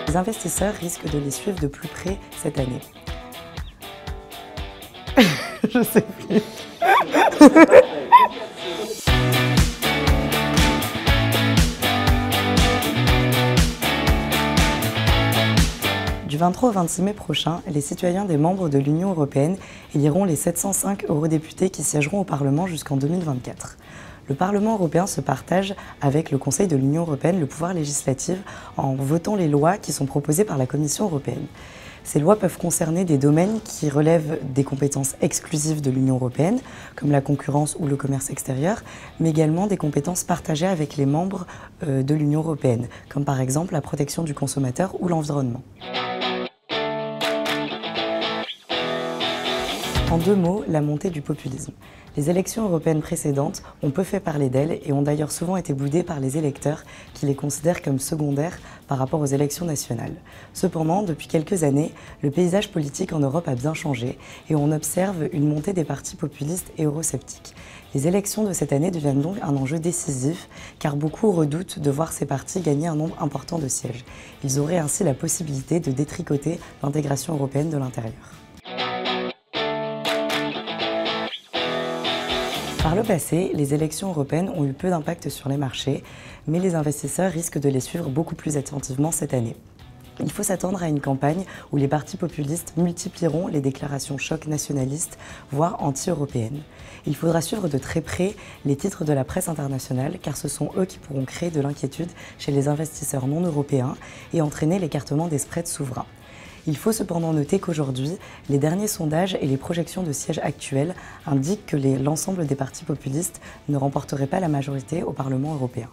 Les investisseurs risquent de les suivre de plus près cette année. Je sais plus. Du 23 au 26 mai prochain, les citoyens des membres de l'Union européenne éliront les 705 eurodéputés qui siégeront au Parlement jusqu'en 2024. Le Parlement européen se partage avec le Conseil de l'Union européenne le pouvoir législatif en votant les lois qui sont proposées par la Commission européenne. Ces lois peuvent concerner des domaines qui relèvent des compétences exclusives de l'Union européenne, comme la concurrence ou le commerce extérieur, mais également des compétences partagées avec les membres de l'Union européenne, comme par exemple la protection du consommateur ou l'environnement. En deux mots, la montée du populisme. Les élections européennes précédentes ont peu fait parler d'elles et ont d'ailleurs souvent été boudées par les électeurs qui les considèrent comme secondaires par rapport aux élections nationales. Cependant, depuis quelques années, le paysage politique en Europe a bien changé et on observe une montée des partis populistes et eurosceptiques. Les élections de cette année deviennent donc un enjeu décisif car beaucoup redoutent de voir ces partis gagner un nombre important de sièges. Ils auraient ainsi la possibilité de détricoter l'intégration européenne de l'intérieur. Par le passé, les élections européennes ont eu peu d'impact sur les marchés, mais les investisseurs risquent de les suivre beaucoup plus attentivement cette année. Il faut s'attendre à une campagne où les partis populistes multiplieront les déclarations chocs nationalistes, voire anti-européennes. Il faudra suivre de très près les titres de la presse internationale, car ce sont eux qui pourront créer de l'inquiétude chez les investisseurs non européens et entraîner l'écartement des spreads souverains. Il faut cependant noter qu'aujourd'hui, les derniers sondages et les projections de sièges actuelles indiquent que l'ensemble des partis populistes ne remporteraient pas la majorité au Parlement européen.